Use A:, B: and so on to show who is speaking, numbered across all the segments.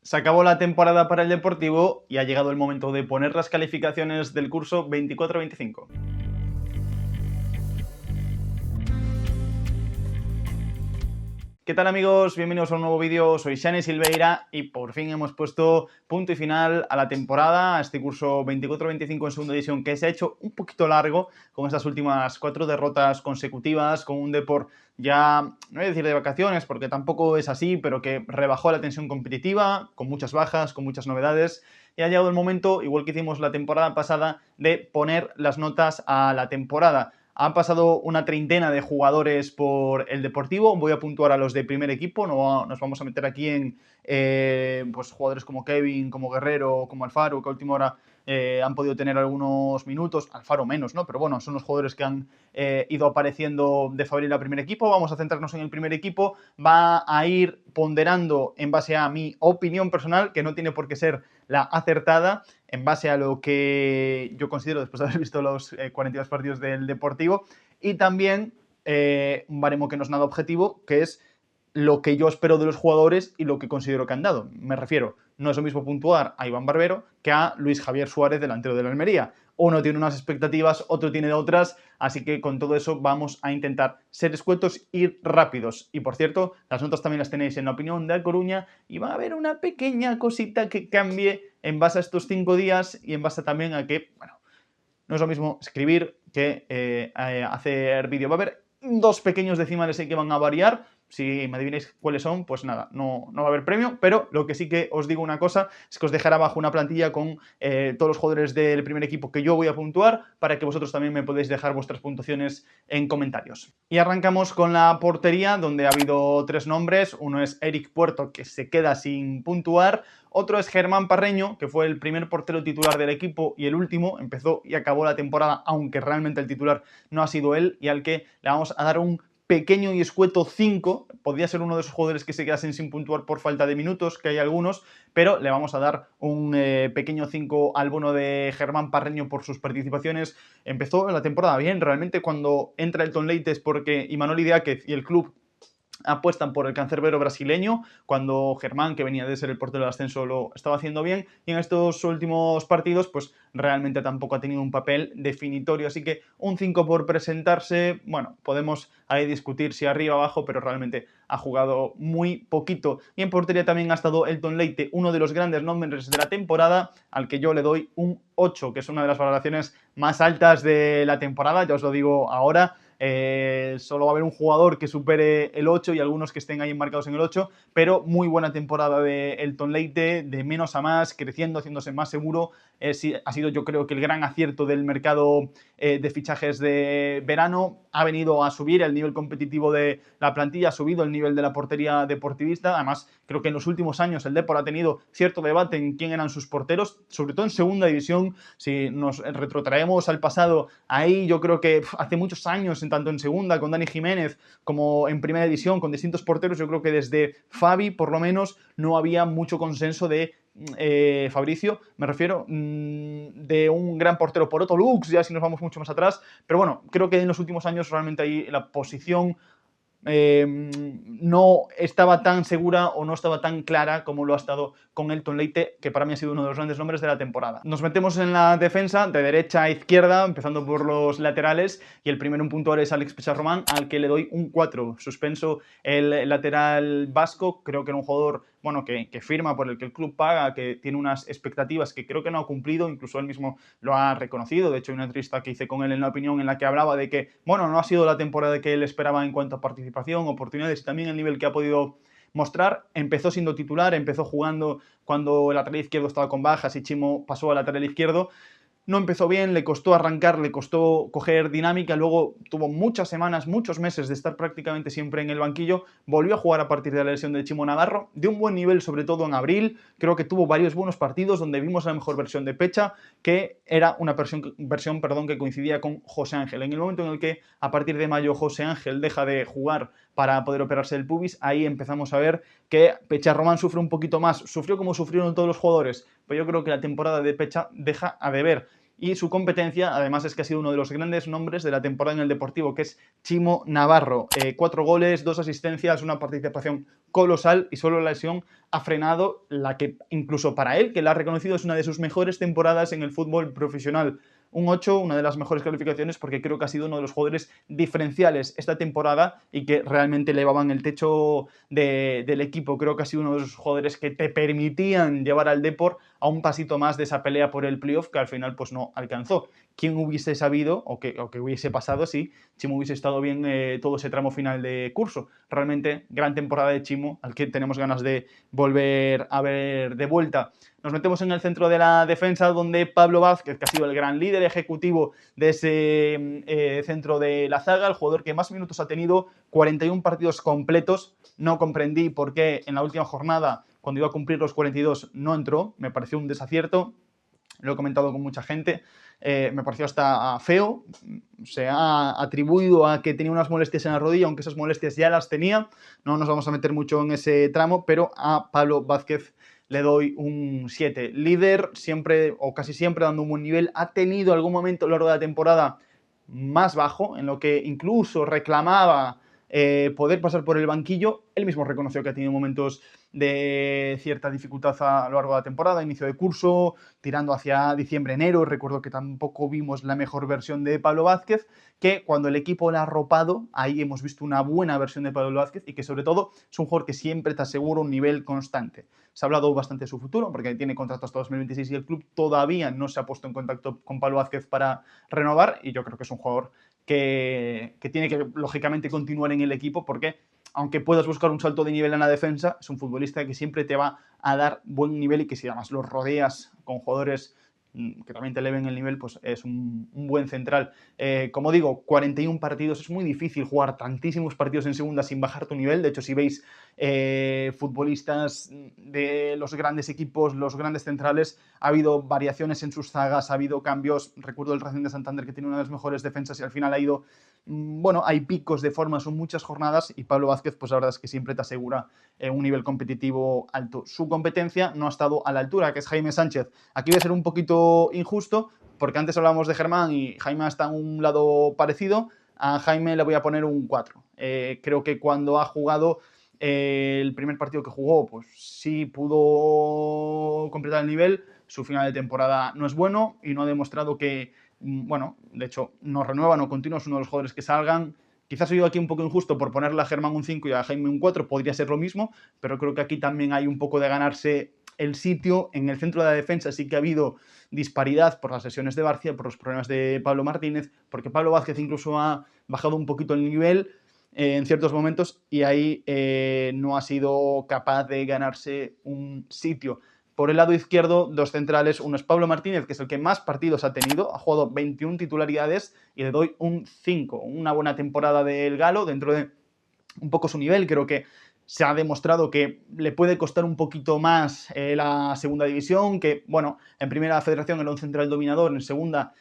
A: Se acabó la temporada para el Deportivo y ha llegado el momento de poner las calificaciones del curso 24-25. ¿Qué tal, amigos? Bienvenidos a un nuevo vídeo, soy Xane Silveira y por fin hemos puesto punto y final a la temporada, a este curso 24-25 en segunda división, que se ha hecho un poquito largo con estas últimas 4 derrotas consecutivas, con un Depor ya, no voy a decir de vacaciones porque tampoco es así, pero que rebajó la tensión competitiva, con muchas bajas, con muchas novedades, y ha llegado el momento, igual que hicimos la temporada pasada, de poner las notas a la temporada. Han pasado una treintena de jugadores por el Deportivo. Voy a puntuar a los de primer equipo. No nos vamos a meter aquí en pues jugadores como Kevin, como Guerrero, como Alfaro, que a última hora han podido tener algunos minutos. Alfaro menos, ¿no? Pero bueno, son los jugadores que han ido apareciendo de favorito al primer equipo. Vamos a centrarnos en el primer equipo. Va a ir ponderando en base a mi opinión personal, que no tiene por qué ser la acertada, en base a lo que yo considero después de haber visto los 42 partidos del Deportivo, y también un baremo que no es nada objetivo, que es lo que yo espero de los jugadores y lo que considero que han dado. Me refiero, no es lo mismo puntuar a Iván Barbero que a Luis Javier Suárez, delantero de la Almería. Uno tiene unas expectativas, otro tiene otras, así que con todo eso vamos a intentar ser escuetos y ir rápidos. Y por cierto, las notas también las tenéis en la opinión de A Coruña y va a haber una pequeña cosita que cambie en base a estos 5 días y en base también a que, bueno, no es lo mismo escribir que hacer vídeo. Va a haber 2 pequeños decimales que van a variar. Si me adivináis cuáles son, pues nada, no va a haber premio, pero lo que sí que os digo una cosa es que os dejaré abajo una plantilla con todos los jugadores del primer equipo que yo voy a puntuar para que vosotros también me podéis dejar vuestras puntuaciones en comentarios. Y arrancamos con la portería, donde ha habido 3 nombres. Uno es Eric Puerto, que se queda sin puntuar. Otro es Germán Parreño, que fue el primer portero titular del equipo y el último, empezó y acabó la temporada, aunque realmente el titular no ha sido él, y al que le vamos a dar un pequeño y escueto 5. Podría ser uno de esos jugadores que se quedasen sin puntuar por falta de minutos, que hay algunos, pero le vamos a dar un pequeño 5 al bono de Germán Parreño por sus participaciones. Empezó la temporada bien, realmente cuando entra Elton Leites porque Imanol Idiáquez y el club apuestan por el cancerbero brasileño, cuando Germán, que venía de ser el portero de ascenso, lo estaba haciendo bien, y en estos últimos partidos pues realmente tampoco ha tenido un papel definitorio, así que un 5 por presentarse. Bueno, podemos ahí discutir si arriba o abajo, pero realmente ha jugado muy poquito. Y en portería también ha estado Elton Leite, uno de los grandes nombres de la temporada, al que yo le doy un 8, que es una de las valoraciones más altas de la temporada, ya os lo digo ahora. Solo va a haber un jugador que supere el 8 y algunos que estén ahí enmarcados en el 8, pero muy buena temporada de Elton Leite, de menos a más, creciendo, haciéndose más seguro. Ha sido, yo creo, que el gran acierto del mercado de fichajes de verano. Ha venido a subir el nivel competitivo de la plantilla, ha subido el nivel de la portería deportivista. Además, creo que en los últimos años el Depor ha tenido cierto debate en quién eran sus porteros, sobre todo en segunda división. Si nos retrotraemos al pasado, ahí yo creo que hace muchos años, tanto en segunda con Dani Jiménez como en primera división con distintos porteros, yo creo que desde Fabi por lo menos no había mucho consenso de Fabricio, me refiero, de un gran portero. Por otro Lux, ya si nos vamos mucho más atrás, pero bueno, creo que en los últimos años realmente ahí la posición no estaba tan segura o no estaba tan clara como lo ha estado con Elton Leite, que para mí ha sido uno de los grandes nombres de la temporada. Nos metemos en la defensa de derecha a izquierda, empezando por los laterales, y el primero en puntuar es Alex Pecharroman, al que le doy un 4. Suspenso el lateral vasco, creo que era un jugador, bueno, que firma, por el que el club paga, que tiene unas expectativas que creo que no ha cumplido, incluso él mismo lo ha reconocido. De hecho, hay una entrevista que hice con él en La Opinión en la que hablaba de que, bueno, no ha sido la temporada que él esperaba en cuanto a participación, oportunidades y también el nivel que ha podido mostrar. Empezó siendo titular, empezó jugando cuando el lateral izquierdo estaba con bajas y Chimo pasó al lateral izquierdo. No empezó bien, le costó arrancar, le costó coger dinámica, luego tuvo muchas semanas, muchos meses de estar prácticamente siempre en el banquillo, volvió a jugar a partir de la lesión de Chimo Navarro, de un buen nivel sobre todo en abril. Creo que tuvo varios buenos partidos donde vimos la mejor versión de Pecha, que era una versión que coincidía con José Ángel. En el momento en el que a partir de mayo José Ángel deja de jugar para poder operarse el pubis, ahí empezamos a ver que Pecharroman sufre un poquito más, sufrió como sufrieron todos los jugadores, pero yo creo que la temporada de Pecha deja a deber. Y su competencia, además, es que ha sido uno de los grandes nombres de la temporada en el Deportivo, que es Chimo Navarro. 4 goles, 2 asistencias, una participación colosal, y solo la lesión ha frenado la que, incluso para él, que la ha reconocido, es una de sus mejores temporadas en el fútbol profesional. Un 8, una de las mejores calificaciones, porque creo que ha sido uno de los jugadores diferenciales esta temporada y que realmente elevaban el techo del equipo. Creo que ha sido uno de los jugadores que te permitían llevar al Depor a un pasito más de esa pelea por el playoff, que al final pues no alcanzó. ¿Quién hubiese sabido o que hubiese pasado si Chimo hubiese estado bien todo ese tramo final de curso? Realmente gran temporada de Chimo, al que tenemos ganas de volver a ver de vuelta. Nos metemos en el centro de la defensa, donde Pablo Vázquez, que ha sido el gran líder ejecutivo de ese centro de la zaga, el jugador que más minutos ha tenido, 41 partidos completos. No comprendí por qué en la última jornada, cuando iba a cumplir los 42, no entró. Me pareció un desacierto. Lo he comentado con mucha gente. Me pareció hasta feo. Se ha atribuido a que tenía unas molestias en la rodilla, aunque esas molestias ya las tenía. No nos vamos a meter mucho en ese tramo, pero a Pablo Vázquez le doy un 7. Líder, siempre o casi siempre dando un buen nivel. Ha tenido algún momento a lo largo de la temporada más bajo, en lo que incluso reclamaba poder pasar por el banquillo. Él mismo reconoció que ha tenido momentos de cierta dificultad a lo largo de la temporada, inicio de curso, tirando hacia diciembre-enero. Recuerdo que tampoco vimos la mejor versión de Pablo Vázquez, que cuando el equipo la ha arropado, ahí hemos visto una buena versión de Pablo Vázquez, y que sobre todo es un jugador que siempre te asegura un nivel constante. Se ha hablado bastante de su futuro, porque tiene contrato hasta 2026 y el club todavía no se ha puesto en contacto con Pablo Vázquez para renovar, y yo creo que es un jugador que tiene que, lógicamente, continuar en el equipo, porque aunque puedas buscar un salto de nivel en la defensa, es un futbolista que siempre te va a dar buen nivel, y que si además lo rodeas con jugadores que también te eleven el nivel, pues es un buen central. Como digo, 41 partidos, es muy difícil jugar tantísimos partidos en segunda sin bajar tu nivel. De hecho, si veis futbolistas de los grandes equipos, los grandes centrales, ha habido variaciones en sus zagas, ha habido cambios. Recuerdo el Racing de Santander, que tiene una de las mejores defensas, y al final ha ido... Bueno, hay picos de forma, son muchas jornadas, y Pablo Vázquez, pues la verdad es que siempre te asegura un nivel competitivo alto. Su competencia no ha estado a la altura, que es Jaime Sánchez. Aquí voy a ser un poquito injusto, porque antes hablábamos de Germán y Jaime está en un lado parecido. A Jaime le voy a poner un 4. Creo que cuando ha jugado el primer partido que jugó, pues sí pudo completar el nivel. Su final de temporada no es bueno y no ha demostrado que, bueno, de hecho, no renueva, no continúa, es uno de los jugadores que salgan. Quizás soy yo aquí un poco injusto por ponerle a Germán un 5 y a Jaime un 4, podría ser lo mismo, pero creo que aquí también hay un poco de ganarse el sitio. En el centro de la defensa sí que ha habido disparidad por las lesiones de Barcia, por los problemas de Pablo Martínez, porque Pablo Vázquez incluso ha bajado un poquito el nivel en ciertos momentos, y ahí no ha sido capaz de ganarse un sitio. Por el lado izquierdo, dos centrales. Uno es Pablo Martínez, que es el que más partidos ha tenido, ha jugado 21 titularidades, y le doy un 5. Una buena temporada del Galo, dentro de un poco su nivel. Creo que se ha demostrado que le puede costar un poquito más la segunda división, que, bueno, en primera federación era un central dominador, en segunda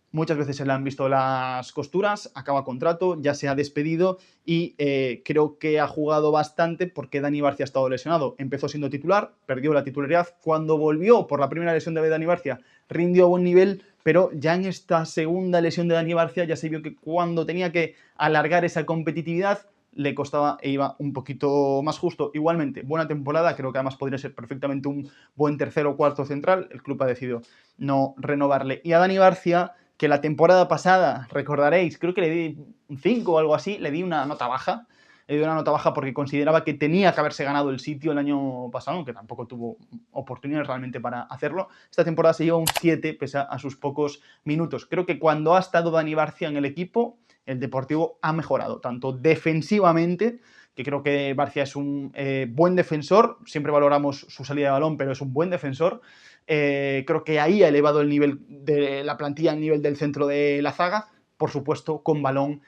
A: muchas veces se le han visto las costuras. Acaba contrato, ya se ha despedido, y creo que ha jugado bastante porque Dani Barcia ha estado lesionado. Empezó siendo titular, perdió la titularidad. Cuando volvió por la primera lesión de Dani Barcia, rindió a buen nivel, pero ya en esta segunda lesión de Dani Barcia ya se vio que cuando tenía que alargar esa competitividad le costaba e iba un poquito más justo. Igualmente, buena temporada, creo que además podría ser perfectamente un buen tercero o cuarto central. El club ha decidido no renovarle. Y a Dani Barcia, que la temporada pasada, recordaréis, creo que le di un 5 o algo así, le di una nota baja. Le di una nota baja porque consideraba que tenía que haberse ganado el sitio el año pasado, aunque tampoco tuvo oportunidades realmente para hacerlo. Esta temporada se lleva un 7 pese a sus pocos minutos. Creo que cuando ha estado Dani Barcia en el equipo, el Deportivo ha mejorado, tanto defensivamente, que creo que Barcia es un buen defensor. Siempre valoramos su salida de balón, pero es un buen defensor. Creo que ahí ha elevado el nivel de la plantilla, el nivel del centro de la zaga. Por supuesto, con balón,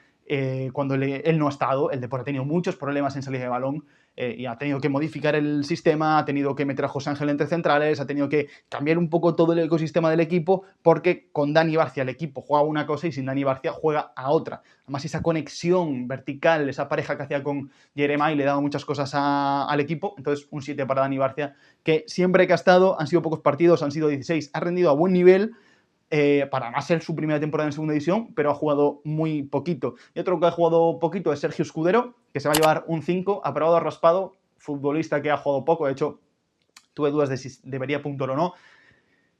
A: cuando él no ha estado, el Depor ha tenido muchos problemas en salida de balón, y ha tenido que modificar el sistema, ha tenido que meter a José Ángel entre centrales, ha tenido que cambiar un poco todo el ecosistema del equipo, porque con Dani Barcia el equipo juega una cosa y sin Dani Barcia juega a otra. Además, esa conexión vertical, esa pareja que hacía con Jeremai, le daba muchas cosas al equipo. Entonces, un 7 para Dani Barcia, que siempre que ha estado, han sido pocos partidos, han sido 16, ha rendido a buen nivel, para más ser su primera temporada en segunda división, pero ha jugado muy poquito. Y otro que ha jugado poquito es Sergio Escudero, que se va a llevar un 5, aprobado raspado, futbolista que ha jugado poco, de hecho tuve dudas de si debería puntuar o no.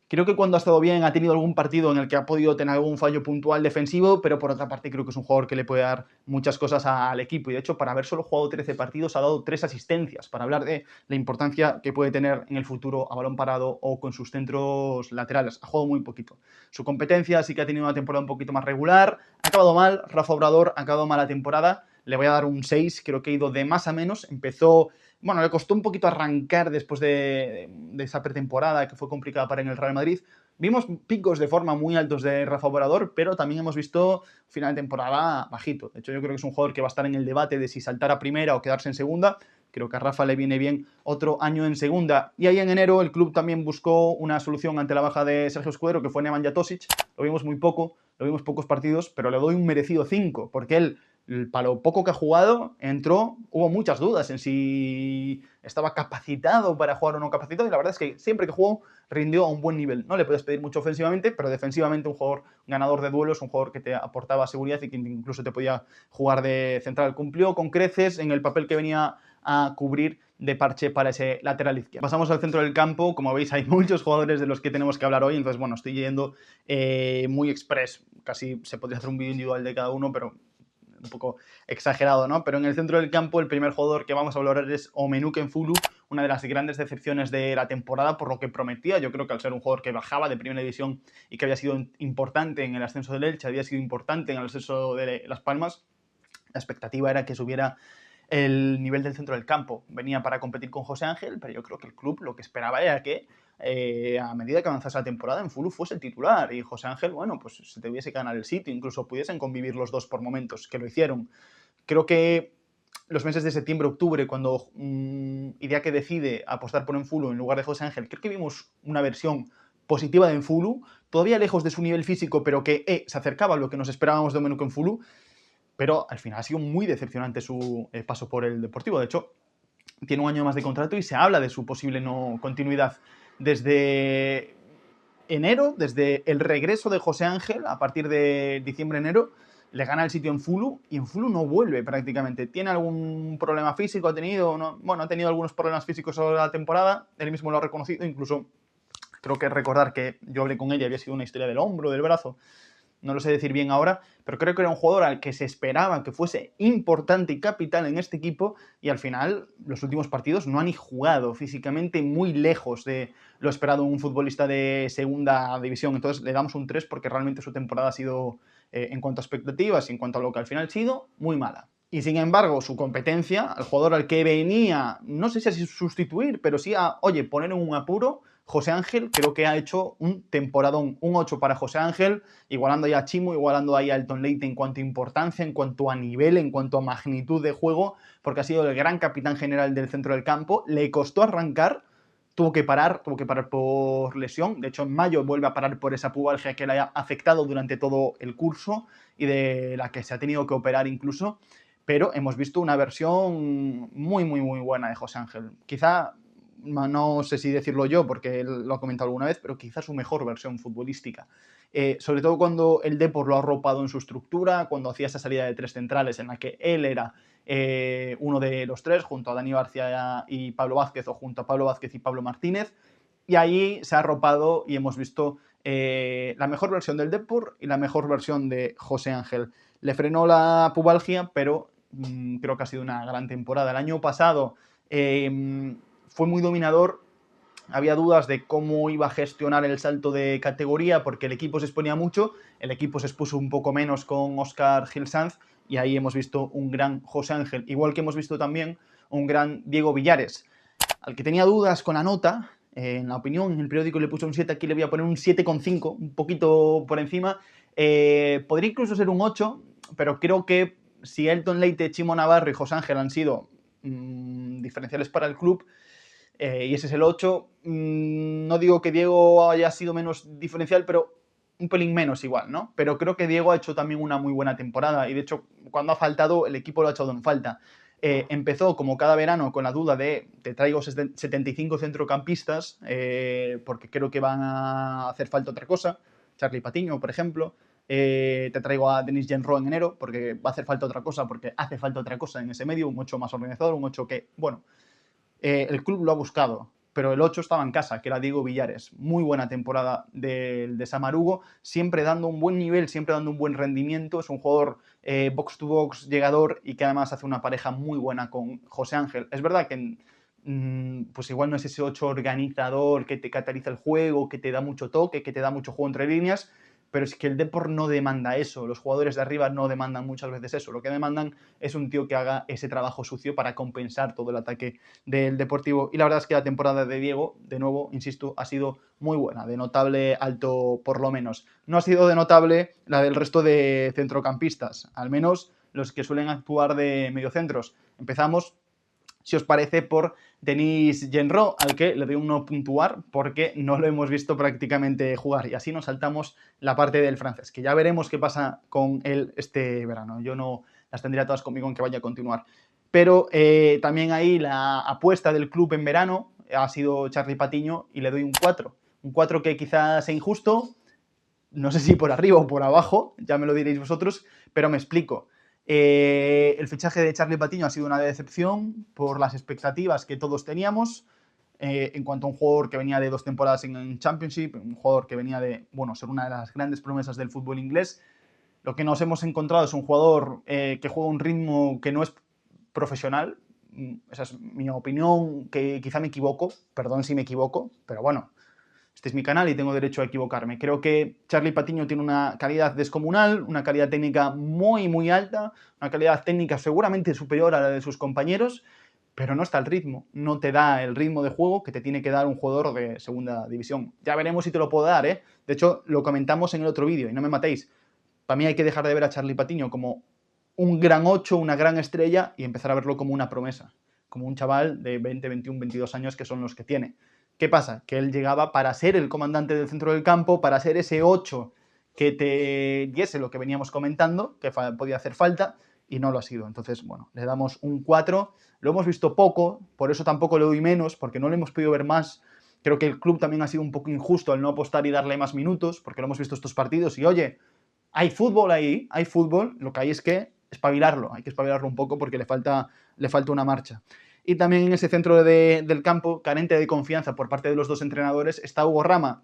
A: Creo que cuando ha estado bien ha tenido algún partido en el que ha podido tener algún fallo puntual defensivo, pero por otra parte creo que es un jugador que le puede dar muchas cosas al equipo. Y de hecho, para haber solo jugado 13 partidos, ha dado 3 asistencias, para hablar de la importancia que puede tener en el futuro a balón parado o con sus centros laterales. Ha jugado muy poquito. Su competencia sí que ha tenido una temporada un poquito más regular. Ha acabado mal, Rafa Obrador ha acabado mal la temporada. Le voy a dar un 6, creo que ha ido de más a menos. Empezó... Bueno, le costó un poquito arrancar después de esa pretemporada que fue complicada para en el Real Madrid. Vimos picos de forma muy altos de Rafa Obrador, pero también hemos visto final de temporada bajito. De hecho, yo creo que es un jugador que va a estar en el debate de si saltar a primera o quedarse en segunda. Creo que a Rafa le viene bien otro año en segunda. Y ahí en enero el club también buscó una solución ante la baja de Sergio Escudero, que fue Nemanja Tosic. Lo vimos muy poco, lo vimos pocos partidos, pero le doy un merecido 5, porque él, para lo poco que ha jugado, entró, hubo muchas dudas en si estaba capacitado para jugar o no capacitado, y la verdad es que siempre que jugó rindió a un buen nivel. No le puedes pedir mucho ofensivamente, pero defensivamente un jugador ganador de duelos, un jugador que te aportaba seguridad y que incluso te podía jugar de central. Cumplió con creces en el papel que venía a cubrir de parche para ese lateral izquierdo. Pasamos al centro del campo. Como veis, hay muchos jugadores de los que tenemos que hablar hoy, entonces bueno, estoy yendo muy express, casi se podría hacer un vídeo individual de cada uno, pero un poco exagerado, ¿no? Pero en el centro del campo el primer jugador que vamos a hablar es Omenuke Mfulu, una de las grandes decepciones de la temporada por lo que prometía. Yo creo que al ser un jugador que bajaba de primera división y que había sido importante en el ascenso del Elche, había sido importante en el ascenso de Las Palmas, la expectativa era que subiera el nivel del centro del campo. Venía para competir con José Ángel, pero yo creo que el club lo que esperaba era que a medida que avanzase la temporada Mfulu fuese el titular y José Ángel, bueno, pues se tuviese que ganar el sitio, incluso pudiesen convivir los dos por momentos, que lo hicieron. Creo que los meses de septiembre, octubre, cuando Idiáquez decide apostar por Mfulu en lugar de José Ángel, creo que vimos una versión positiva de Mfulu, todavía lejos de su nivel físico, pero que se acercaba a lo que nos esperábamos de Omenuke Mfulu, pero al final ha sido muy decepcionante su paso por el Deportivo. De hecho, tiene un año más de contrato y se habla de su posible no continuidad. Desde enero, desde el regreso de José Ángel, a partir de diciembre-enero, le gana el sitio en Mfulu y en Mfulu no vuelve prácticamente. ¿Tiene algún problema físico? ¿Ha tenido? No, bueno, ha tenido algunos problemas físicos a la temporada, él mismo lo ha reconocido, incluso creo que recordar que yo hablé con ella, había sido una historia del hombro, del brazo, no lo sé decir bien ahora, pero creo que era un jugador al que se esperaba que fuese importante y capital en este equipo y al final los últimos partidos no han ni jugado, físicamente muy lejos de lo esperado en un futbolista de segunda división. Entonces le damos un 3 porque realmente su temporada ha sido, en cuanto a expectativas y en cuanto a lo que al final ha sido, muy mala. Y sin embargo, su competencia, el jugador al que venía, no sé si a sustituir, pero sí a, oye, poner en un apuro, José Ángel, creo que ha hecho un temporadón, un 8 para José Ángel, igualando ahí a Chimo, igualando ahí a Elton Leite en cuanto a importancia, en cuanto a nivel, en cuanto a magnitud de juego, porque ha sido el gran capitán general del centro del campo. Le costó arrancar, tuvo que parar por lesión. De hecho, en mayo vuelve a parar por esa pubalgia que le ha afectado durante todo el curso y de la que se ha tenido que operar incluso. Pero hemos visto una versión muy, muy, muy buena de José Ángel. Quizá, no sé si decirlo yo, porque él lo ha comentado alguna vez, pero quizá su mejor versión futbolística. Sobre todo cuando el Depor lo ha arropado en su estructura, cuando hacía esa salida de 3 centrales en la que él era uno de los 3, junto a Dani García y Pablo Vázquez, o junto a Pablo Vázquez y Pablo Martínez, y ahí se ha arropado y hemos visto la mejor versión del Depor y la mejor versión de José Ángel. Le frenó la pubalgia, pero creo que ha sido una gran temporada. El año pasado fue muy dominador. Había dudas de cómo iba a gestionar el salto de categoría porque el equipo se exponía mucho, el equipo se expuso un poco menos con Óscar Gil Sanz y ahí hemos visto un gran José Ángel, igual que hemos visto también un gran Diego Villares. Al que tenía dudas con la nota, en la opinión, en el periódico le puse un 7, aquí le voy a poner un 7,5, un poquito por encima. Podría incluso ser un 8, pero creo que si Elton Leite, Chimo Navarro y José Ángel han sido diferenciales para el club, y ese es el 8, no digo que Diego haya sido menos diferencial, pero un pelín menos igual, ¿no? Pero creo que Diego ha hecho también una muy buena temporada y de hecho cuando ha faltado el equipo lo ha echado en falta. Empezó como cada verano con la duda de te traigo 75 centrocampistas porque creo que van a hacer falta otra cosa. Charlie Patiño, por ejemplo. Te traigo a Denis Genro en enero, porque va a hacer falta otra cosa, porque hace falta otra cosa en ese medio, un 8 más organizador, un 8 que, bueno, el club lo ha buscado, pero el 8 estaba en casa, que era Diego Villares. Muy buena temporada de Samarugo, siempre dando un buen nivel, siempre dando un buen rendimiento. Es un jugador box to box, llegador, y que además hace una pareja muy buena con José Ángel. Es verdad que pues igual no es ese 8 organizador que te cataliza el juego, que te da mucho toque, que te da mucho juego entre líneas, pero es que el Depor no demanda eso, los jugadores de arriba no demandan muchas veces eso, lo que demandan es un tío que haga ese trabajo sucio para compensar todo el ataque del Deportivo. Y la verdad es que la temporada de Diego, de nuevo, insisto, ha sido muy buena, de notable alto por lo menos. No ha sido de notable la del resto de centrocampistas, al menos los que suelen actuar de mediocentros. Empezamos, si os parece, por Denis Genro, al que le doy un no puntuar porque no lo hemos visto prácticamente jugar, y así nos saltamos la parte del francés, que ya veremos qué pasa con él este verano. Yo no las tendría todas conmigo en que vaya a continuar. Pero también ahí la apuesta del club en verano ha sido Charlie Patiño y le doy un 4. Un 4 que quizás sea injusto, no sé si por arriba o por abajo, ya me lo diréis vosotros, pero me explico. El fichaje de Charlie Patiño ha sido una decepción por las expectativas que todos teníamos en cuanto a un jugador que venía de 2 temporadas en Championship, un jugador que venía de, bueno, ser una de las grandes promesas del fútbol inglés. Lo que nos hemos encontrado es un jugador que juega un ritmo que no es profesional. Esa es mi opinión, que quizá me equivoco, perdón si me equivoco, pero bueno, este es mi canal y tengo derecho a equivocarme. Creo que Charlie Patiño tiene una calidad descomunal, una calidad técnica muy, muy alta, una calidad técnica seguramente superior a la de sus compañeros, pero no está al ritmo, no te da el ritmo de juego que te tiene que dar un jugador de segunda división. Ya veremos si te lo puedo dar, ¿eh? De hecho, lo comentamos en el otro vídeo y no me matéis. Para mí hay que dejar de ver a Charlie Patiño como un gran 8, una gran estrella, y empezar a verlo como una promesa, como un chaval de 20, 21, 22 años que son los que tiene. ¿Qué pasa? Que él llegaba para ser el comandante del centro del campo, para ser ese 8 que te diese lo que veníamos comentando, que podía hacer falta, y no lo ha sido. Entonces, bueno, le damos un 4. Lo hemos visto poco, por eso tampoco le doy menos, porque no lo hemos podido ver más. Creo que el club también ha sido un poco injusto al no apostar y darle más minutos, porque lo hemos visto estos partidos y, oye, hay fútbol ahí, hay fútbol, lo que hay es que espabilarlo, hay que espabilarlo un poco porque le falta una marcha. Y también en ese centro del campo, carente de confianza por parte de los dos entrenadores, está Hugo Rama,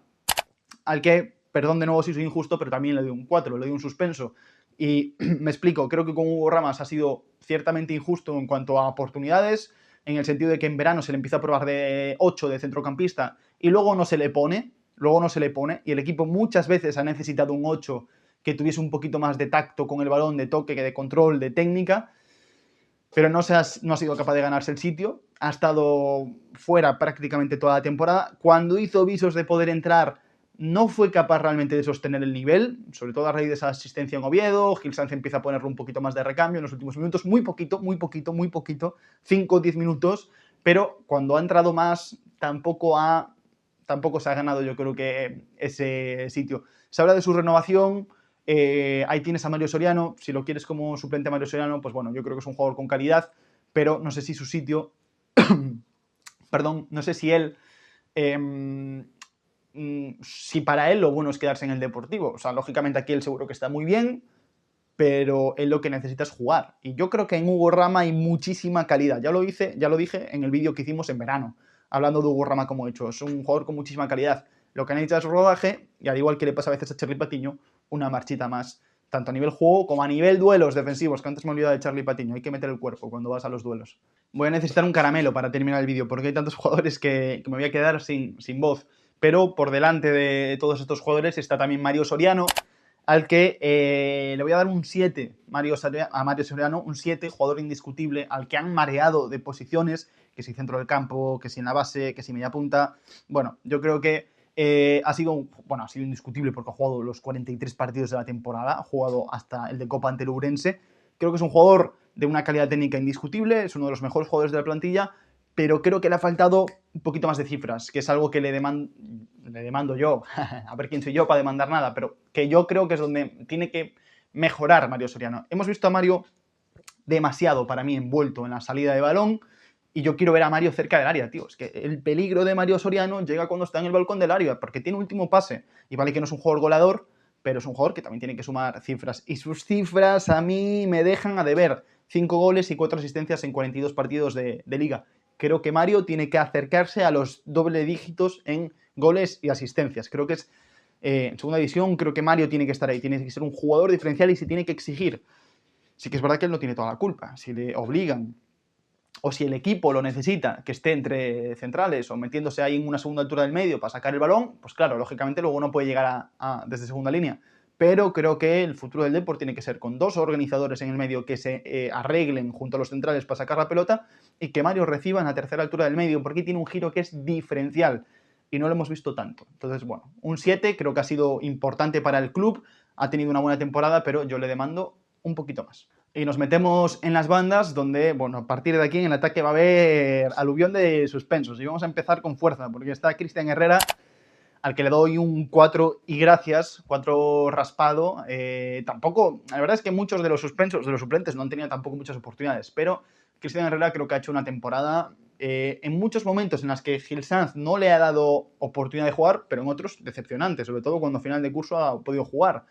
A: al que, perdón de nuevo si soy injusto, pero también le doy un 4, le doy un suspenso. Y me explico, creo que con Hugo Ramas ha sido ciertamente injusto en cuanto a oportunidades, en el sentido de que en verano se le empieza a probar de 8 de centrocampista y luego no se le pone, y el equipo muchas veces ha necesitado un 8 que tuviese un poquito más de tacto con el balón, de toque, de control, de técnica, pero no ha sido capaz de ganarse el sitio, ha estado fuera prácticamente toda la temporada. Cuando hizo visos de poder entrar, no fue capaz realmente de sostener el nivel, sobre todo a raíz de esa asistencia en Oviedo. Gil Sanz empieza a ponerle un poquito más de recambio en los últimos minutos, muy poquito, 5 o 10 minutos, pero cuando ha entrado más tampoco se ha ganado, yo creo que ese sitio. Se habla de su renovación. Ahí tienes a Mario Soriano, si lo quieres como suplente a Mario Soriano, pues bueno, yo creo que es un jugador con calidad, pero no sé si su sitio, perdón, no sé si él, si para él lo bueno es quedarse en el Deportivo. O sea, lógicamente aquí él seguro que está muy bien, pero él lo que necesita es jugar. Y yo creo que en Hugo Rama hay muchísima calidad. Ya lo dije en el vídeo que hicimos en verano, hablando de Hugo Rama como hecho. Es un jugador con muchísima calidad. Lo que necesita es rodaje, y al igual que le pasa a veces a Charlie Patiño, una marchita más, tanto a nivel juego como a nivel duelos defensivos, que antes me he olvidado de Charlie Patiño. Hay que meter el cuerpo cuando vas a los duelos. Voy a necesitar un caramelo para terminar el vídeo, porque hay tantos jugadores que me voy a quedar sin voz. Pero por delante de todos estos jugadores está también Mario Soriano, al que le voy a dar un 7 a Mario Soriano, un 7, jugador indiscutible, al que han mareado de posiciones, que si centro del campo, que si en la base, que si media punta. Bueno, yo creo que ha sido indiscutible porque ha jugado los 43 partidos de la temporada, ha jugado hasta el de Copa ante el Ourense. Creo que es un jugador de una calidad técnica indiscutible, es uno de los mejores jugadores de la plantilla, pero creo que le ha faltado un poquito más de cifras, que es algo que le demando yo, a ver quién soy yo para demandar nada, pero que yo creo que es donde tiene que mejorar Mario Soriano. Hemos visto a Mario demasiado, para mí, envuelto en la salida de balón, Y yo quiero ver a Mario cerca del área, tío. Es que el peligro de Mario Soriano llega cuando está en el balcón del área, porque tiene último pase. Y vale que no es un jugador goleador, pero es un jugador que también tiene que sumar cifras. Y sus cifras a mí me dejan a deber. 5 goles y 4 asistencias en 42 partidos de liga. Creo que Mario tiene que acercarse a los doble dígitos en goles y asistencias. Creo que es en segunda división, creo que Mario tiene que estar ahí. Tiene que ser un jugador diferencial y se tiene que exigir. Sí que es verdad que él no tiene toda la culpa. Si le obligan o si el equipo lo necesita, que esté entre centrales o metiéndose ahí en una segunda altura del medio para sacar el balón, pues claro, lógicamente luego no puede llegar desde segunda línea. Pero creo que el futuro del Depor tiene que ser con 2 organizadores en el medio que se arreglen junto a los centrales para sacar la pelota y que Mario reciba en la tercera altura del medio, porque tiene un giro que es diferencial y no lo hemos visto tanto. Entonces, bueno, un 7 creo que ha sido importante para el club, ha tenido una buena temporada, pero yo le demando un poquito más. Y nos metemos en las bandas, donde, bueno, a partir de aquí en el ataque va a haber aluvión de suspensos. Y vamos a empezar con fuerza, porque está Cristian Herrera, al que le doy un 4 y gracias, 4 raspado. Tampoco, la verdad es que muchos de los suspensos, de los suplentes, no han tenido tampoco muchas oportunidades, pero Cristian Herrera creo que ha hecho una temporada en muchos momentos en las que Gil Sanz no le ha dado oportunidad de jugar, pero en otros decepcionante, sobre todo cuando a final de curso ha podido jugar.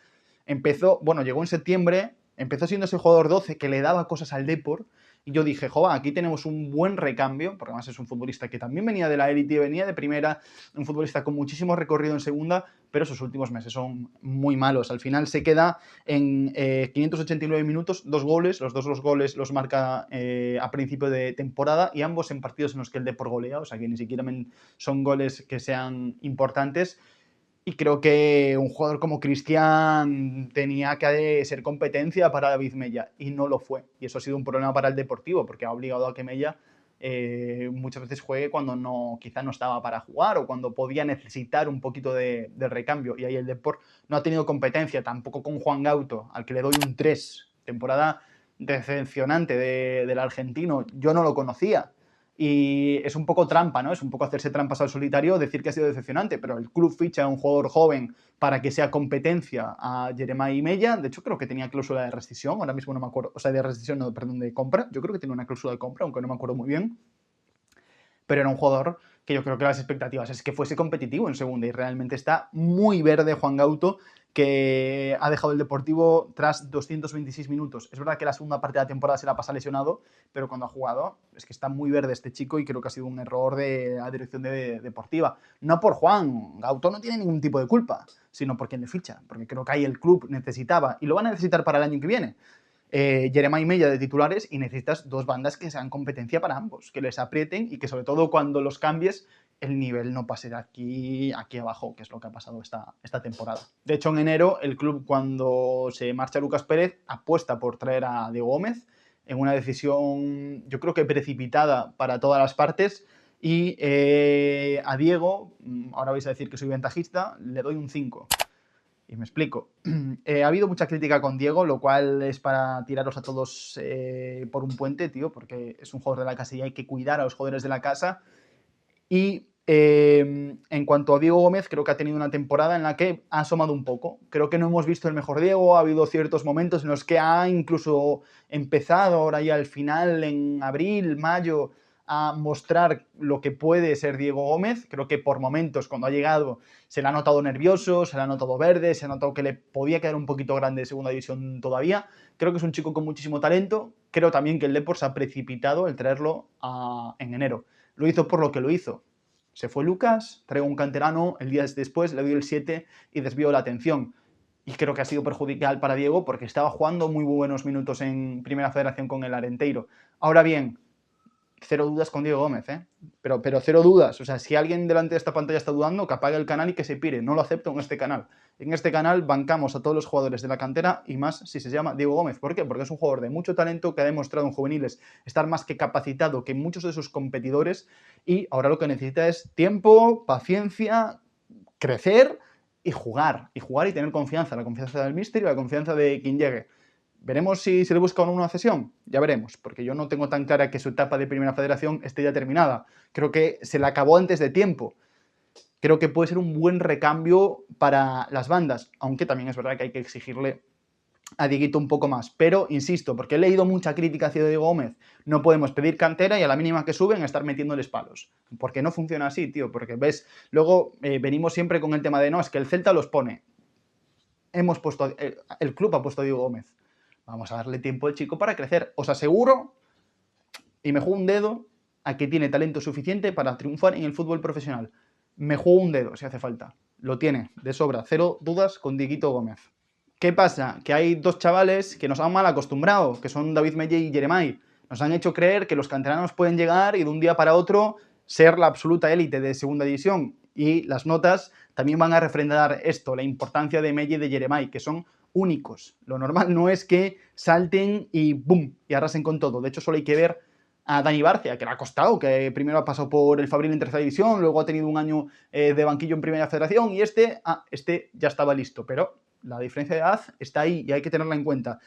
A: Empezó, bueno, llegó en septiembre, empezó siendo ese jugador 12 que le daba cosas al Depor, y yo dije, joder, aquí tenemos un buen recambio, porque además es un futbolista que también venía de la élite, venía de primera, un futbolista con muchísimo recorrido en segunda, pero sus últimos meses son muy malos. Al final se queda en 589 minutos, 2 goles, los goles los marca a principio de temporada y ambos en partidos en los que el Depor golea, o sea que ni siquiera son goles que sean importantes. Y creo que un jugador como Cristian tenía que ser competencia para David Mella y no lo fue. Y eso ha sido un problema para el Deportivo porque ha obligado a que Mella muchas veces juegue cuando quizá no estaba para jugar o cuando podía necesitar un poquito de recambio. Y ahí el Depor no ha tenido competencia, tampoco con Juan Gauto, al que le doy un 3. Temporada decepcionante del argentino. Yo no lo conocía. Y es un poco trampa, ¿no? Es un poco hacerse trampas al solitario decir que ha sido decepcionante, pero el club ficha a un jugador joven para que sea competencia a Jeremiah Mella. De hecho, creo que tenía cláusula de rescisión, ahora mismo no me acuerdo, o sea, de rescisión, no, perdón, de compra. Yo creo que tenía una cláusula de compra, aunque no me acuerdo muy bien. Pero era un jugador que yo creo que las expectativas es que fuese competitivo en segunda y realmente está muy verde Juan Gauto, que ha dejado el Deportivo tras 226 minutos. Es verdad que la segunda parte de la temporada se la pasa lesionado, pero cuando ha jugado es que está muy verde este chico y creo que ha sido un error de la dirección deportiva. No por Juan, Gauto no tiene ningún tipo de culpa, sino por quien le ficha, porque creo que ahí el club necesitaba y lo van a necesitar para el año que viene. Jeremiah Mella de titulares y necesitas 2 bandas que sean competencia para ambos, que les aprieten y que sobre todo cuando los cambies el nivel no pase de aquí abajo, que es lo que ha pasado esta temporada. De hecho, en enero el club, cuando se marcha Lucas Pérez, apuesta por traer a Diego Gómez en una decisión yo creo que precipitada para todas las partes y a Diego, ahora vais a decir que soy ventajista, le doy un 5. Y me explico. Ha habido mucha crítica con Diego, lo cual es para tiraros a todos por un puente, tío, porque es un jugador de la casa y hay que cuidar a los jugadores de la casa. Y en cuanto a Diego Gómez, creo que ha tenido una temporada en la que ha asomado un poco. Creo que no hemos visto el mejor Diego, ha habido ciertos momentos en los que ha incluso empezado ahora ya al final, en abril, mayo, a mostrar lo que puede ser Diego Gómez. Creo que por momentos, cuando ha llegado, se le ha notado nervioso, se le ha notado verde, se ha notado que le podía quedar un poquito grande de segunda división todavía. Creo que es un chico con muchísimo talento. Creo también que el Depor se ha precipitado el traerlo en enero. Lo hizo por lo que lo hizo. Se fue Lucas, traigo un canterano, el día después le doy el 7 y desvío la atención. Y creo que ha sido perjudicial para Diego porque estaba jugando muy buenos minutos en Primera Federación con el Arenteiro. Ahora bien, cero dudas con Diego Gómez, ¿eh? Pero cero dudas. O sea, si alguien delante de esta pantalla está dudando, que apague el canal y que se pire. No lo acepto en este canal. En este canal bancamos a todos los jugadores de la cantera y más si se llama Diego Gómez. ¿Por qué? Porque es un jugador de mucho talento que ha demostrado en juveniles estar más que capacitado que muchos de sus competidores y ahora lo que necesita es tiempo, paciencia, crecer y jugar. Y jugar y tener confianza. La confianza del míster y la confianza de quien llegue. ¿Veremos si se le busca o no una cesión? Ya veremos, porque yo no tengo tan clara que su etapa de Primera Federación esté ya terminada. Creo que se le acabó antes de tiempo. Creo que puede ser un buen recambio para las bandas, aunque también es verdad que hay que exigirle a Dieguito un poco más, pero insisto, porque he leído mucha crítica hacia Diego Gómez, no podemos pedir cantera y a la mínima que suben estar metiéndoles palos, porque no funciona así, tío, porque ves, luego venimos siempre con el tema de no, es que el Celta los pone, hemos puesto, el club ha puesto a Diego Gómez, vamos a darle tiempo al chico para crecer, os aseguro, y me juego un dedo, a que tiene talento suficiente para triunfar en el fútbol profesional, me juego un dedo si hace falta, lo tiene, de sobra, cero dudas con Dieguito Gómez. ¿Qué pasa? Que hay dos chavales que nos han mal acostumbrado, que son David Mella y Jeremai. Nos han hecho creer que los canteranos pueden llegar y de un día para otro ser la absoluta élite de segunda división. Y las notas también van a refrendar esto, la importancia de Mella y de Jeremai, que son únicos. Lo normal no es que salten y ¡bum! Y arrasen con todo. De hecho, solo hay que ver a Dani Barcia, que le ha costado, que primero ha pasado por el Fabril en tercera división, luego ha tenido un año de banquillo en primera federación y este ya estaba listo, pero la diferencia de edad está ahí y hay que tenerla en cuenta.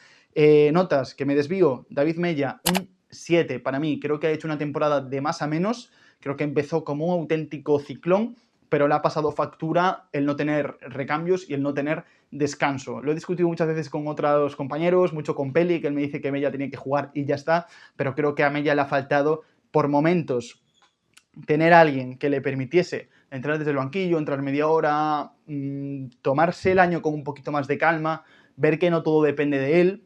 A: Notas, que me desvío, David Mella, un 7 para mí, creo que ha hecho una temporada de más a menos, creo que empezó como un auténtico ciclón, pero le ha pasado factura el no tener recambios y el no tener descanso. Lo he discutido muchas veces con otros compañeros, mucho con Peli, que él me dice que Mella tenía que jugar y ya está, pero creo que a Mella le ha faltado por momentos tener a alguien que le permitiese entrar desde el banquillo, entrar media hora, tomarse el año con un poquito más de calma, ver que no todo depende de él,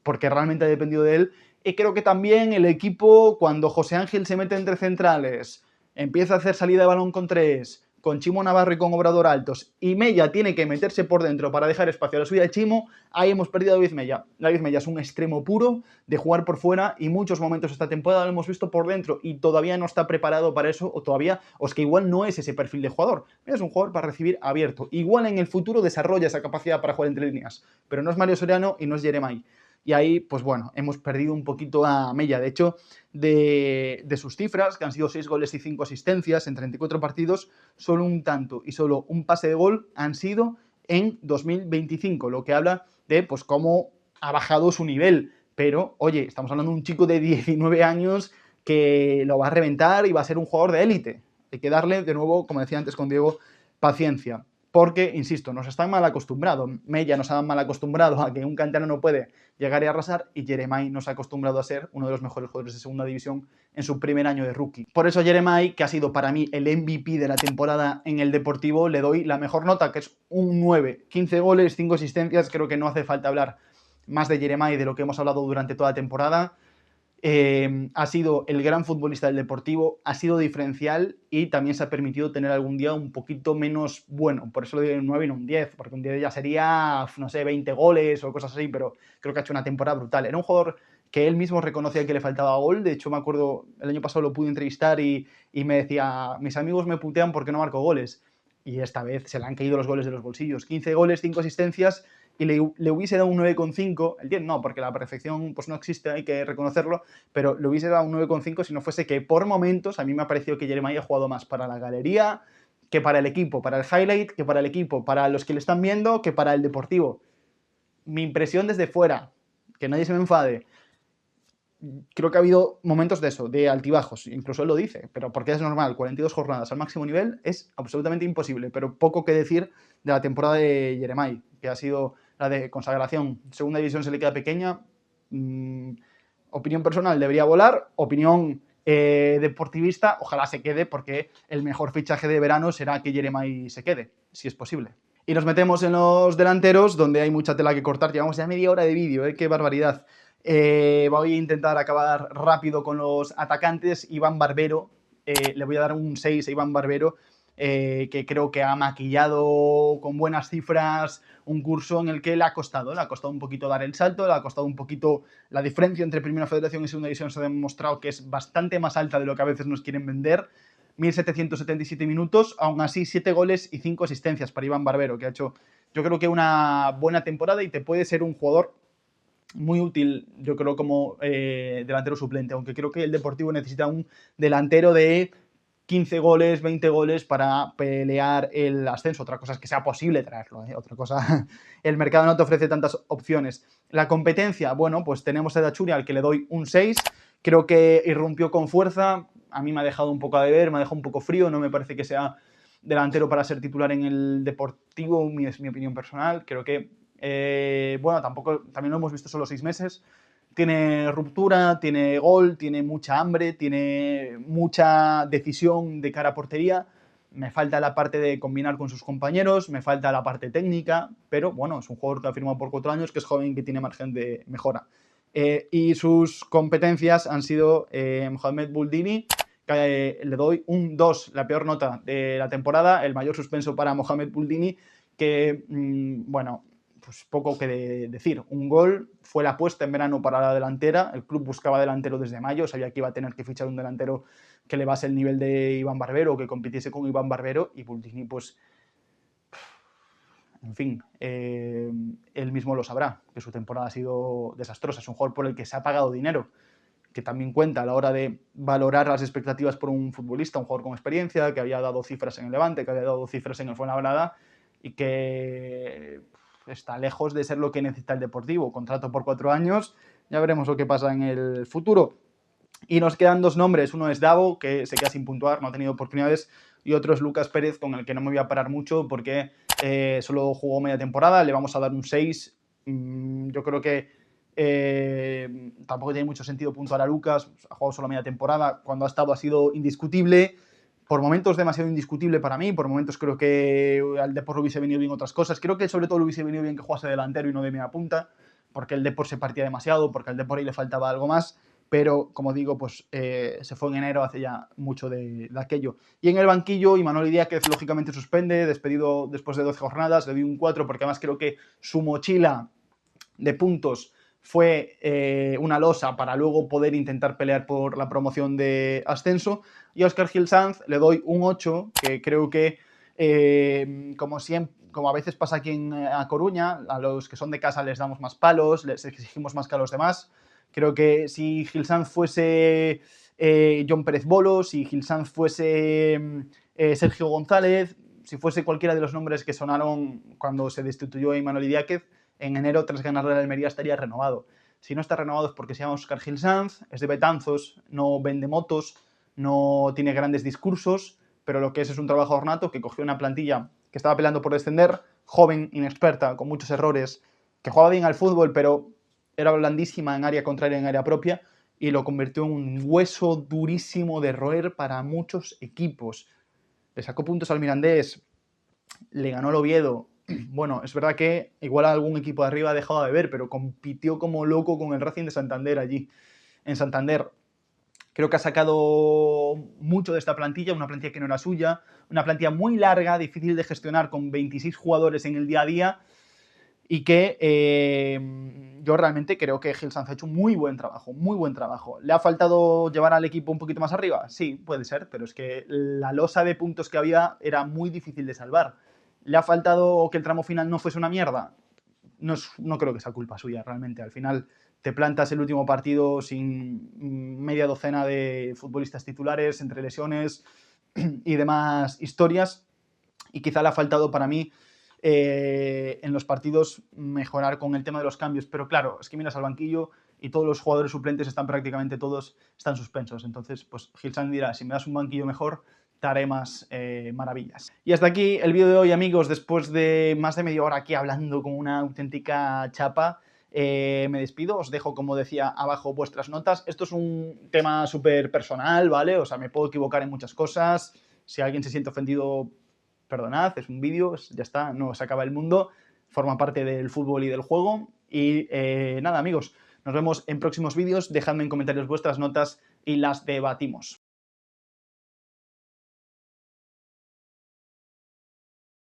A: porque realmente ha dependido de él. Y creo que también el equipo, cuando José Ángel se mete entre centrales, empieza a hacer salida de balón con tres, con Chimo Navarro y con Obrador altos, y Mella tiene que meterse por dentro para dejar espacio a la suya de Chimo, ahí hemos perdido a David Mella. David Mella es un extremo puro de jugar por fuera y muchos momentos esta temporada lo hemos visto por dentro y todavía no está preparado para eso o es que igual no es ese perfil de jugador. Es un jugador para recibir abierto. Igual en el futuro desarrolla esa capacidad para jugar entre líneas, pero no es Mario Soriano y no es Jeremai. Y ahí, pues bueno, hemos perdido un poquito a Mella. De hecho, de sus cifras, que han sido 6 goles y 5 asistencias en 34 partidos, solo un tanto y solo un pase de gol han sido en 2025, lo que habla de pues cómo ha bajado su nivel. Pero, oye, estamos hablando de un chico de 19 años que lo va a reventar y va a ser un jugador de élite. Hay que darle, de nuevo, como decía antes con Diego, paciencia. Porque, insisto, nos están mal acostumbrados. Mella nos ha mal acostumbrado a que un canterano no puede llegar y arrasar, y Jeremai nos ha acostumbrado a ser uno de los mejores jugadores de segunda división en su primer año de rookie. Por eso Jeremai, que ha sido para mí el MVP de la temporada en el Deportivo, le doy la mejor nota, que es un 9. 15 goles, 5 asistencias, creo que no hace falta hablar más de Jeremai de lo que hemos hablado durante toda la temporada. Ha sido el gran futbolista del Deportivo, ha sido diferencial y también se ha permitido tener algún día un poquito menos bueno. Por eso le doy un 9 y no un 10, porque un 10 ya sería, no sé, 20 goles o cosas así, pero creo que ha hecho una temporada brutal. Era un jugador que él mismo reconocía que le faltaba gol. De hecho, me acuerdo, el año pasado lo pude entrevistar y me decía, mis amigos me putean porque no marco goles. Y esta vez se le han caído los goles de los bolsillos. 15 goles, 5 asistencias y le hubiese dado un 9,5, el 10 no, porque la perfección pues no existe, hay que reconocerlo, pero le hubiese dado un 9,5 si no fuese que por momentos a mí me ha parecido que Jeremai ha jugado más para la galería que para el equipo, para el highlight, que para el equipo, para los que le están viendo, que para el Deportivo. Mi impresión desde fuera, que nadie se me enfade, creo que ha habido momentos de eso, de altibajos, incluso él lo dice, pero porque es normal, 42 jornadas al máximo nivel es absolutamente imposible, pero poco que decir de la temporada de Jeremai, que ha sido la de consagración. Segunda división se le queda pequeña, opinión personal, debería volar, opinión deportivista, ojalá se quede, porque el mejor fichaje de verano será que Jeremai se quede, si es posible. Y nos metemos en los delanteros, donde hay mucha tela que cortar, llevamos ya media hora de vídeo, qué barbaridad. Voy a intentar acabar rápido con los atacantes. Iván Barbero, le voy a dar un 6 a Iván Barbero, que creo que ha maquillado con buenas cifras un curso en el que le ha costado un poquito dar el salto, le ha costado un poquito la diferencia entre Primera Federación y Segunda División. Se ha demostrado que es bastante más alta de lo que a veces nos quieren vender. 1.777 minutos, aún así 7 goles y 5 asistencias para Iván Barbero, que ha hecho, yo creo que una buena temporada y te puede ser un jugador muy útil, yo creo, como delantero suplente, aunque creo que el Deportivo necesita un delantero de 15 goles, 20 goles para pelear el ascenso. Otra cosa es que sea posible traerlo, otra cosa, el mercado no te ofrece tantas opciones. La competencia, bueno, pues tenemos a Dachuri, al que le doy un 6, creo que irrumpió con fuerza, a mí me ha dejado un poco a deber, me ha dejado un poco frío, no me parece que sea delantero para ser titular en el Deportivo, es mi opinión personal, creo que Bueno, también lo hemos visto solo 6 meses. Tiene ruptura, tiene gol, tiene mucha hambre, tiene mucha decisión de cara a portería. Me falta la parte de combinar con sus compañeros, me falta la parte técnica, pero bueno, es un jugador que ha firmado por 4 años, que es joven, que tiene margen de mejora. Y sus competencias han sido Mohamed Bouldini, que le doy un 2, la peor nota de la temporada, el mayor suspenso para Mohamed Bouldini, que, bueno, pues poco que decir. Un gol, fue la apuesta en verano para la delantera, el club buscaba delantero desde mayo, sabía que iba a tener que fichar un delantero que le base el nivel de Iván Barbero, que compitiese con Iván Barbero, y Bouldini, pues, en fin, él mismo lo sabrá, que su temporada ha sido desastrosa. Es un jugador por el que se ha pagado dinero, que también cuenta a la hora de valorar las expectativas por un futbolista, un jugador con experiencia, que había dado cifras en el Levante, que había dado cifras en el Fuenlabrada, y que está lejos de ser lo que necesita el Deportivo. Contrato por 4 años, ya veremos lo que pasa en el futuro. Y nos quedan 2 nombres, uno es Davo, que se queda sin puntuar, no ha tenido oportunidades, y otro es Lucas Pérez, con el que no me voy a parar mucho porque solo jugó media temporada, le vamos a dar un 6. Yo creo que tampoco tiene mucho sentido puntuar a Lucas, ha jugado solo media temporada, cuando ha estado ha sido indiscutible, por momentos demasiado indiscutible para mí, por momentos creo que al Depor le hubiese venido bien otras cosas, creo que sobre todo le hubiese venido bien que jugase delantero y no de media punta, porque el Depor se partía demasiado, porque al Depor ahí le faltaba algo más, pero como digo, pues se fue en enero, hace ya mucho de aquello. Y en el banquillo, Imanol Idiáquez lógicamente suspende, despedido después de 12 jornadas, le doy un 4 porque además creo que su mochila de puntos fue una losa para luego poder intentar pelear por la promoción de ascenso. Y a Óscar Gil Sanz le doy un 8, que creo que, como a veces pasa aquí en A Coruña, a los que son de casa les damos más palos, les exigimos más que a los demás. Creo que si Gil Sanz fuese John Pérez Bolo, si Gil Sanz fuese Sergio González, si fuese cualquiera de los nombres que sonaron cuando se destituyó a Imanol Idiáquez, en enero, tras ganarle a la Almería, estaría renovado. Si no está renovado es porque se llama Óscar Gil Sanz, es de Betanzos, no vende motos, no tiene grandes discursos, pero lo que es un trabajo ornato, que cogió una plantilla que estaba peleando por descender, joven, inexperta, con muchos errores, que jugaba bien al fútbol, pero era blandísima en área contraria, en área propia, y lo convirtió en un hueso durísimo de roer para muchos equipos. Le sacó puntos al Mirandés, le ganó el Oviedo. Bueno, es verdad que igual algún equipo de arriba ha dejado de ver, pero compitió como loco con el Racing de Santander allí, en Santander. Creo que ha sacado mucho de esta plantilla, una plantilla que no era suya, una plantilla muy larga, difícil de gestionar, con 26 jugadores en el día a día, y que yo realmente creo que Gil Sanz ha hecho un muy buen trabajo, muy buen trabajo. ¿Le ha faltado llevar al equipo un poquito más arriba? Sí, puede ser, pero es que la losa de puntos que había era muy difícil de salvar. ¿Le ha faltado que el tramo final no fuese una mierda? No creo que sea culpa suya, realmente. Al final te plantas el último partido sin media docena de futbolistas titulares, entre lesiones y demás historias, y quizá le ha faltado para mí en los partidos mejorar con el tema de los cambios, pero claro, es que miras al banquillo y todos los jugadores suplentes prácticamente todos están suspensos, entonces pues Gil Sanz dirá, si me das un banquillo mejor te haré más maravillas. Y hasta aquí el vídeo de hoy, amigos, después de más de media hora aquí hablando con una auténtica chapa. Me despido, os dejo, como decía, abajo vuestras notas. Esto es un tema súper personal, ¿vale? O sea, me puedo equivocar en muchas cosas. Si alguien se siente ofendido, perdonad, es un vídeo, ya está, no se acaba el mundo, forma parte del fútbol y del juego. Y nada, amigos, nos vemos en próximos vídeos, dejadme en comentarios vuestras notas y las debatimos.